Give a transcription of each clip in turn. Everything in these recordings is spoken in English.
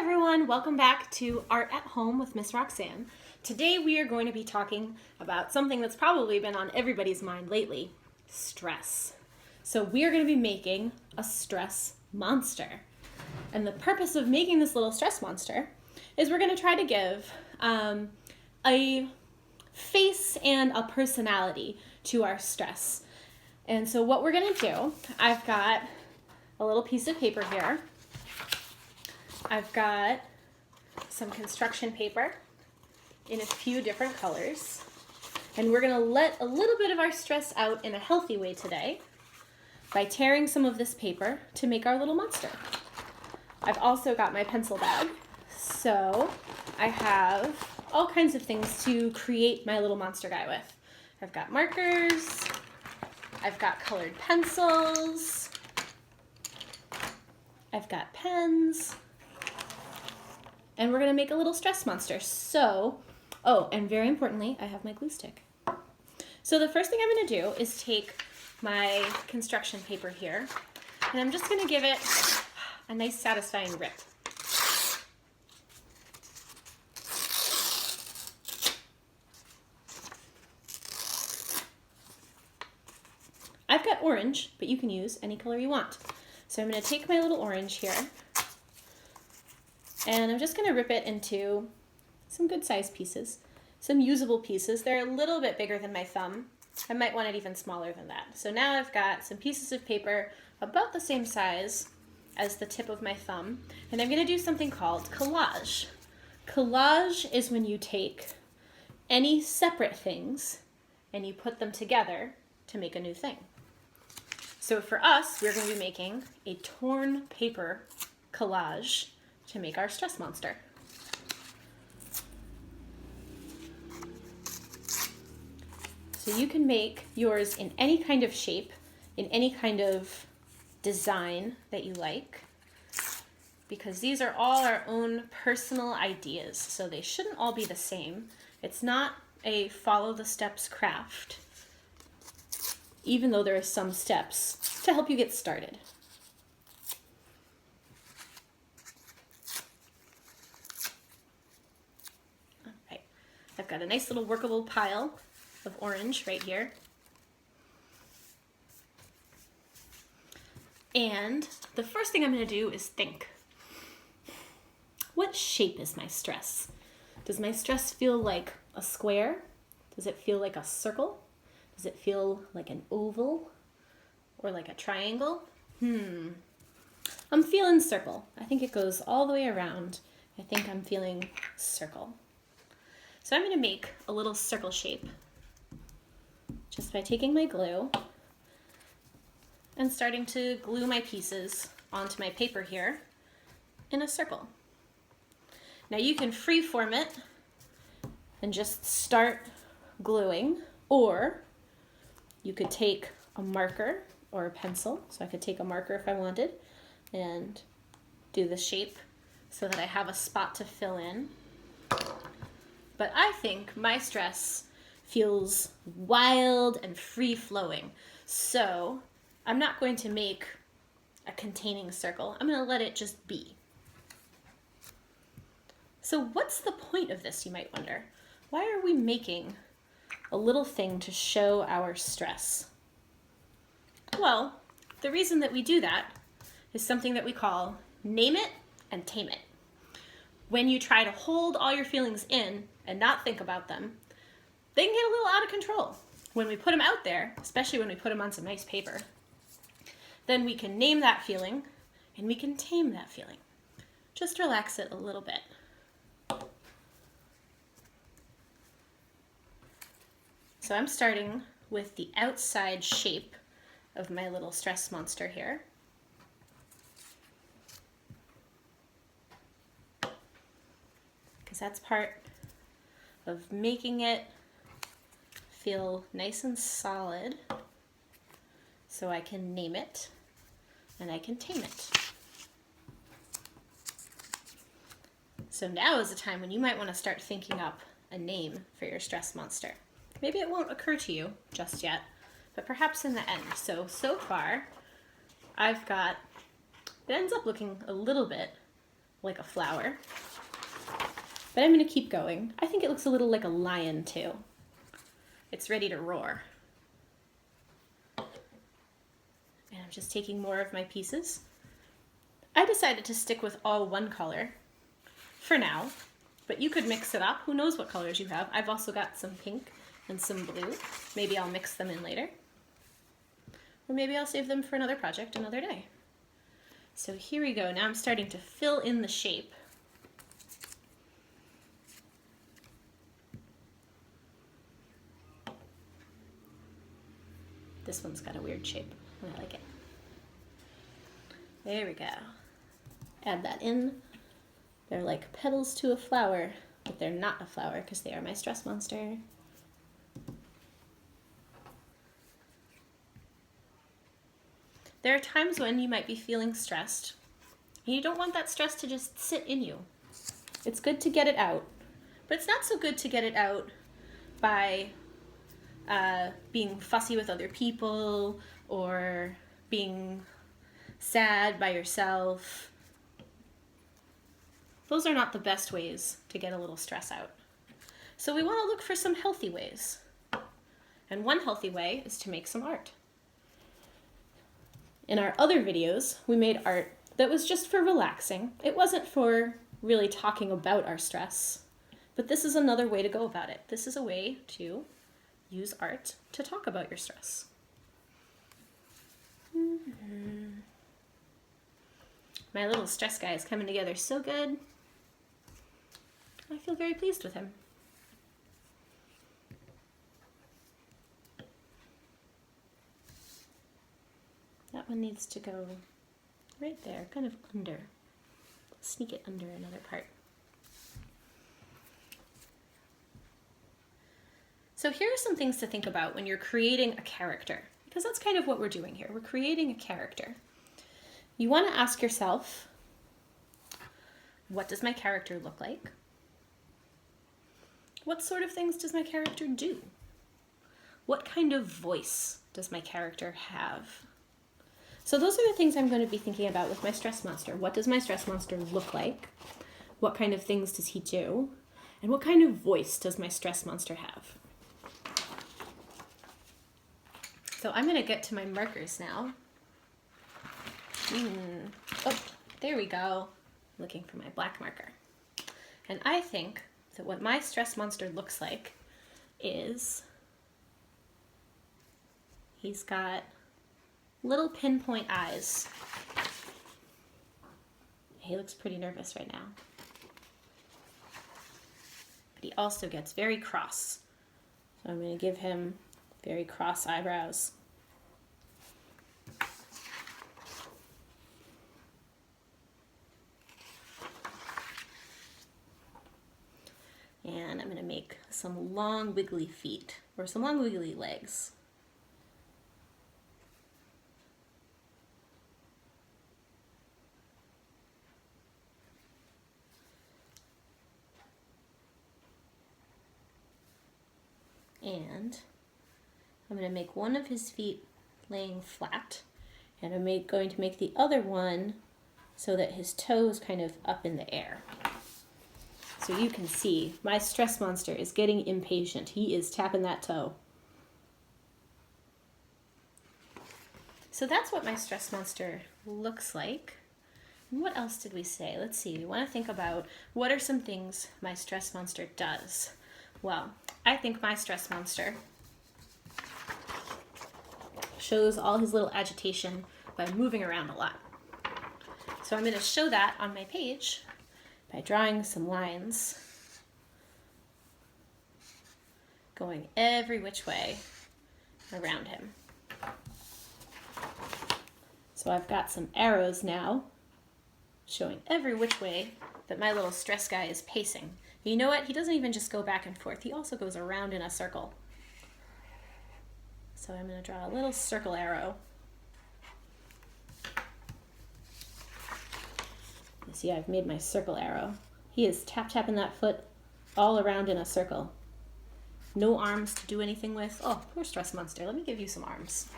everyone, welcome back to Art at Home with Miss Roxanne. Today we are going to be talking about something that's probably been on everybody's mind lately, stress. So we are going to be making a stress monster. And the purpose of making this little stress monster is we're going to try to give a face and a personality to our stress. And so what we're going to do, I've got a little piece of paper here. I've got some construction paper in a few different colors. And we're going to let a little bit of our stress out in a healthy way today by tearing some of this paper to make our little monster. I've also got my pencil bag. So I have all kinds of things to create my little monster guy with. I've got markers. I've got colored pencils. I've got pens. And we're going to make a little stress monster. So, and very importantly, I have my glue stick. So the first thing I'm going to do is take my construction paper here, and I'm just going to give it a nice satisfying rip. I've got orange, but you can use any color you want. So I'm going to take my little orange here, and I'm just going to rip it into some good sized pieces, some usable pieces. They're a little bit bigger than my thumb. I might want it even smaller than that. So now I've got some pieces of paper about the same size as the tip of my thumb, and I'm going to do something called collage. Collage is when you take any separate things and you put them together to make a new thing. So for us, we're going to be making a torn paper collage to make our stress monster. So you can make yours in any kind of shape, in any kind of design that you like, because these are all our own personal ideas, so they shouldn't all be the same. It's not a follow the steps craft, even though there are some steps to help you get started. All right, I've got a nice little workable pile of orange right here. And the first thing I'm going to do is think. What shape is my stress? Does my stress feel like a square? Does it feel like a circle? Does it feel like an oval or like a triangle? I'm feeling circle. I think it goes all the way around. I think I'm feeling circle. So I'm going to make a little circle shape just by taking my glue and starting to glue my pieces onto my paper here in a circle. Now you can freeform it and just start gluing, or you could take a marker or a pencil. So I could take a marker if I wanted and do the shape so that I have a spot to fill in. But I think my stress feels wild and free-flowing. So I'm not going to make a containing circle. I'm going to let it just be. So what's the point of this, you might wonder? Why are we making a little thing to show our stress? Well, the reason that we do that is something that we call name it and tame it. When you try to hold all your feelings in and not think about them, they can get a little out of control. When we put them out there, especially when we put them on some nice paper, then we can name that feeling and we can tame that feeling. Just relax it a little bit. So I'm starting with the outside shape of my little stress monster here. Because that's part of making it feel nice and solid, so I can name it and I can tame it. So now is the time when you might want to start thinking up a name for your stress monster. Maybe it won't occur to you just yet, but perhaps in the end. So far, I've got, it ends up looking a little bit like a flower. But I'm going to keep going. I think it looks a little like a lion too. It's ready to roar. And I'm just taking more of my pieces. I decided to stick with all one color for now, but you could mix it up. Who knows what colors you have? I've also got some pink and some blue. Maybe I'll mix them in later. Or maybe I'll save them for another project another day. So here we go. Now I'm starting to fill in the shape. This one's got a weird shape, and I like it. There we go. Add that in. They're like petals to a flower, but they're not a flower because they are my stress monster. There are times when you might be feeling stressed, and you don't want that stress to just sit in you. It's good to get it out, but it's not so good to get it out by being fussy with other people or being sad by yourself. Those are not the best ways to get a little stress out. So we want to look for some healthy ways. And one healthy way is to make some art. In our other videos, we made art that was just for relaxing. It wasn't for really talking about our stress, but this is another way to go about it. This is a way to use art to talk about your stress. My little stress guy is coming together so good. I feel very pleased with him. That one needs to go right there, kind of under. Sneak it under another part. So here are some things to think about when you're creating a character, because that's kind of what we're doing here. We're creating a character. You want to ask yourself, what does my character look like? What sort of things does my character do? What kind of voice does my character have? So those are the things I'm going to be thinking about with my stress monster. What does my stress monster look like? What kind of things does he do? And what kind of voice does my stress monster have? So I'm going to get to my markers now. Oh, there we go. Looking for my black marker. And I think that what my stress monster looks like is he's got little pinpoint eyes. He looks pretty nervous right now. But he also gets very cross. So I'm going to give him very cross eyebrows. And I'm going to make some long wiggly feet, or some long wiggly legs. And I'm going to make one of his feet laying flat, and I'm going to make the other one so that his toe is kind of up in the air. So you can see my stress monster is getting impatient. He is tapping that toe. So that's what my stress monster looks like. And what else did we say? Let's see. We want to think about what are some things my stress monster does. Well, I think my stress monster shows all his little agitation by moving around a lot. So I'm going to show that on my page by drawing some lines going every which way around him. So I've got some arrows now showing every which way that my little stress guy is pacing. You know what? He doesn't even just go back and forth. He also goes around in a circle. So I'm going to draw a little circle arrow. You see, I've made my circle arrow. He is tap-tapping that foot all around in a circle. No arms to do anything with. Oh, poor stress monster. Let me give you some arms.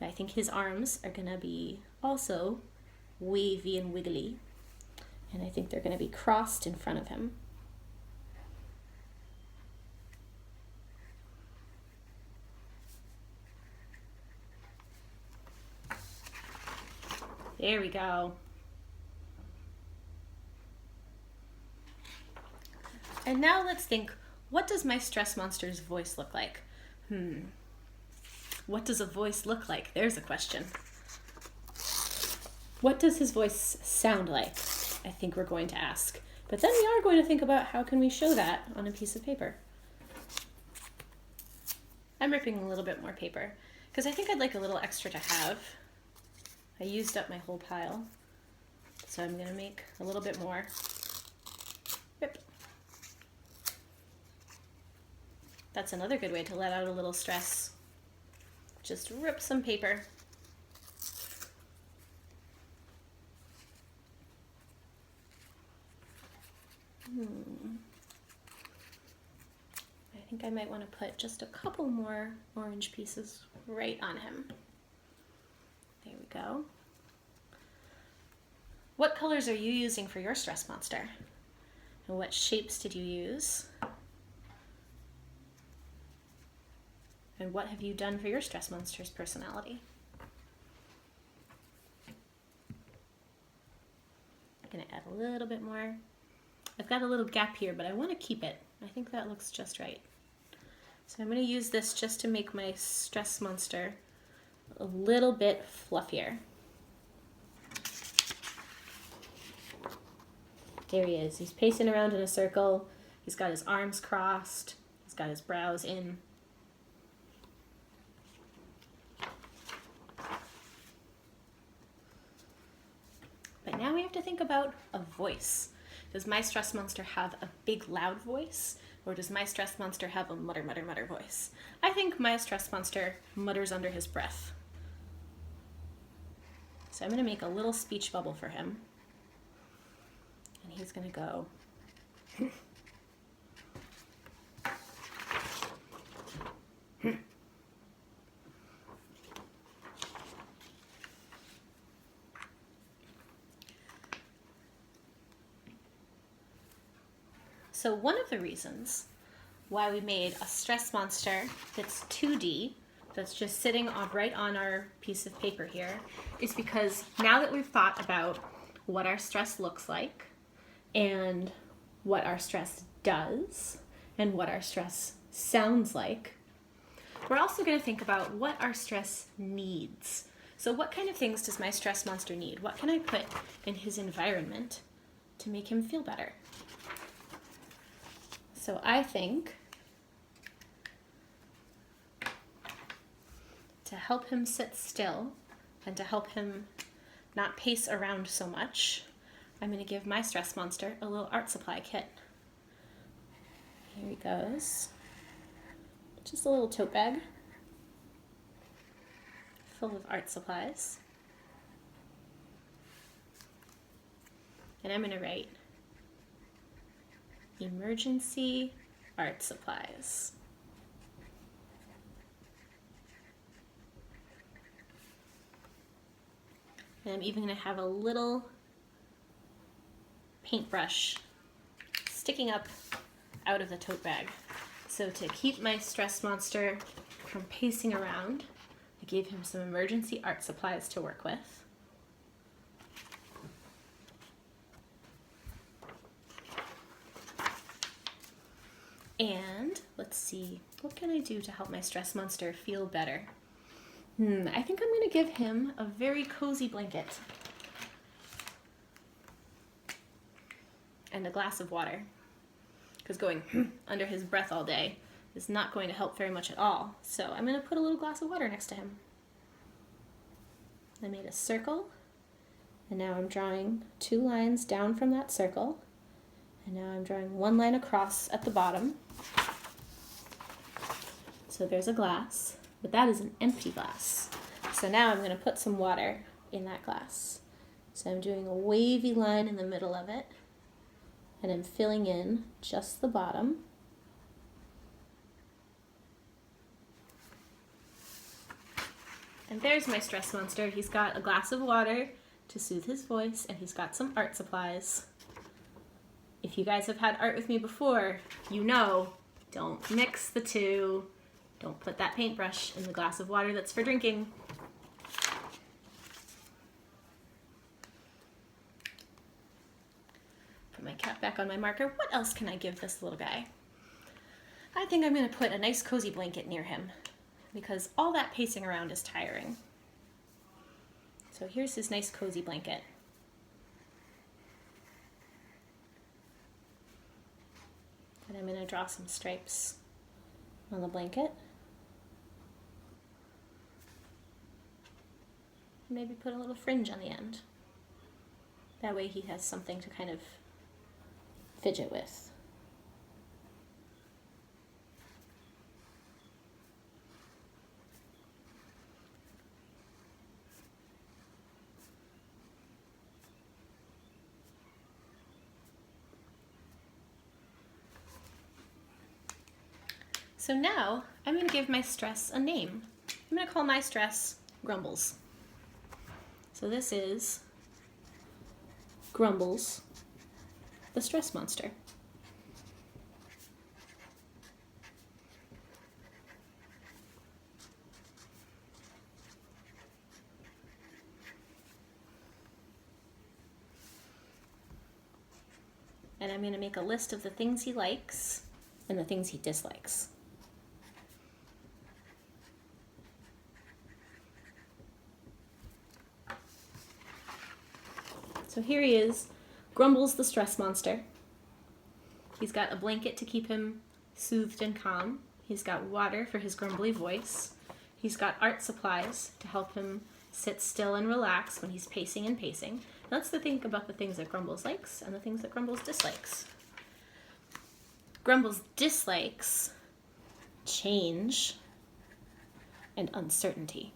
I think his arms are going to be also wavy and wiggly. And I think they're going to be crossed in front of him. There we go. And now let's think, what does my stress monster's voice look like? What does a voice look like? There's a question. What does his voice sound like? I think we're going to ask. But then we are going to think about how can we show that on a piece of paper. I'm ripping a little bit more paper because I think I'd like a little extra to have. I used up my whole pile, so I'm going to make a little bit more. Rip. That's another good way to let out a little stress. Just rip some paper. I think I might want to put just a couple more orange pieces right on him. There we go. What colors are you using for your stress monster? And what shapes did you use? And what have you done for your stress monster's personality? I'm gonna add a little bit more. I've got a little gap here, but I want to keep it. I think that looks just right. So I'm going to use this just to make my stress monster a little bit fluffier. There he is. He's pacing around in a circle. He's got his arms crossed. He's got his brows in. But now we have to think about a voice. Does my stress monster have a big loud voice, or does my stress monster have a mutter, mutter, mutter voice? I think my stress monster mutters under his breath. So I'm going to make a little speech bubble for him. And he's going to go. So one of the reasons why we made a stress monster that's 2D, that's just sitting right on our piece of paper here, is because now that we've thought about what our stress looks like and what our stress does and what our stress sounds like, we're also going to think about what our stress needs. So what kind of things does my stress monster need? What can I put in his environment to make him feel better? So I think to help him sit still and to help him not pace around so much, I'm going to give my stress monster a little art supply kit. Here he goes. Just a little tote bag full of art supplies. And I'm going to write emergency art supplies. And I'm even going to have a little paintbrush sticking up out of the tote bag. So to keep my stress monster from pacing around, I gave him some emergency art supplies to work with. And let's see, what can I do to help my stress monster feel better? I think I'm going to give him a very cozy blanket and a glass of water, because going under his breath all day is not going to help very much at all. So I'm going to put a little glass of water next to him. I made a circle, and now I'm drawing 2 lines down from that circle, and now I'm drawing 1 line across at the bottom. So there's a glass, but that is an empty glass. So now I'm going to put some water in that glass. So I'm doing a wavy line in the middle of it, and I'm filling in just the bottom. And there's my stress monster. He's got a glass of water to soothe his voice, and he's got some art supplies. If you guys have had art with me before, you know, don't mix the two. Don't put that paintbrush in the glass of water that's for drinking. Put my cap back on my marker. What else can I give this little guy? I think I'm going to put a nice cozy blanket near him because all that pacing around is tiring. So here's his nice cozy blanket. And I'm going to draw some stripes on the blanket. Maybe put a little fringe on the end. That way he has something to kind of fidget with. So now I'm going to give my stress a name. I'm going to call my stress Grumbles. So this is Grumbles, the stress monster. And I'm going to make a list of the things he likes and the things he dislikes. So here he is, Grumbles the stress monster. He's got a blanket to keep him soothed and calm. He's got water for his grumbly voice. He's got art supplies to help him sit still and relax when he's pacing and pacing. That's the thing about the things that Grumbles likes and the things that Grumbles dislikes. Grumbles dislikes change and uncertainty.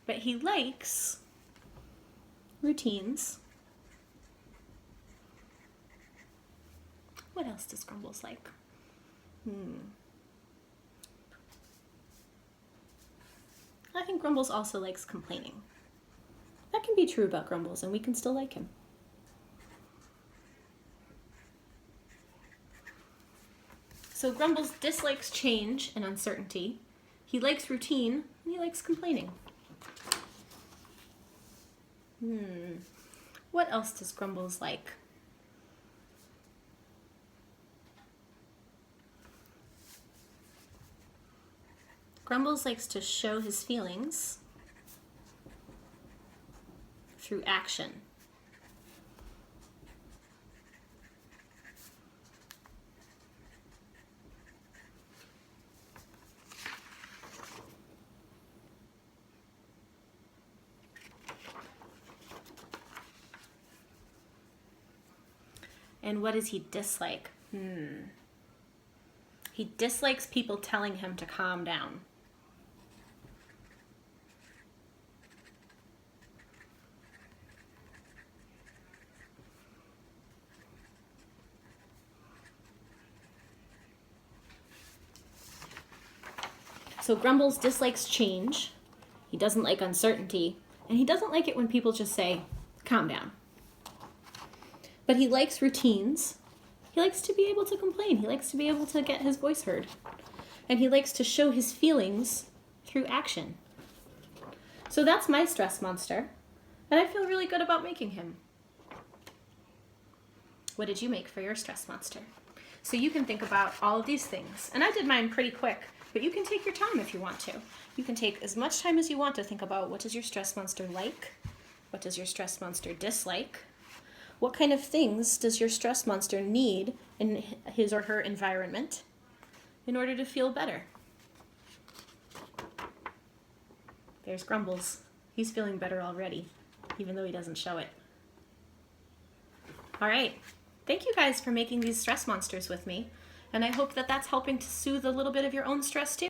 But he likes routines. What else does Grumbles like? I think Grumbles also likes complaining. That can be true about Grumbles, and we can still like him. So Grumbles dislikes change and uncertainty. He likes routine, and he likes complaining. What else does Grumbles like? Grumbles likes to show his feelings through action. And what does he dislike? He dislikes people telling him to calm down. So Grumbles dislikes change. He doesn't like uncertainty. And he doesn't like it when people just say, calm down. But he likes routines. He likes to be able to complain. He likes to be able to get his voice heard. And he likes to show his feelings through action. So that's my stress monster. And I feel really good about making him. What did you make for your stress monster? So you can think about all of these things. And I did mine pretty quick, but you can take your time if you want to. You can take as much time as you want to think about what does your stress monster like? What does your stress monster dislike? What kind of things does your stress monster need in his or her environment in order to feel better? There's Grumbles. He's feeling better already, even though he doesn't show it. All right. Thank you guys for making these stress monsters with me, and I hope that that's helping to soothe a little bit of your own stress too.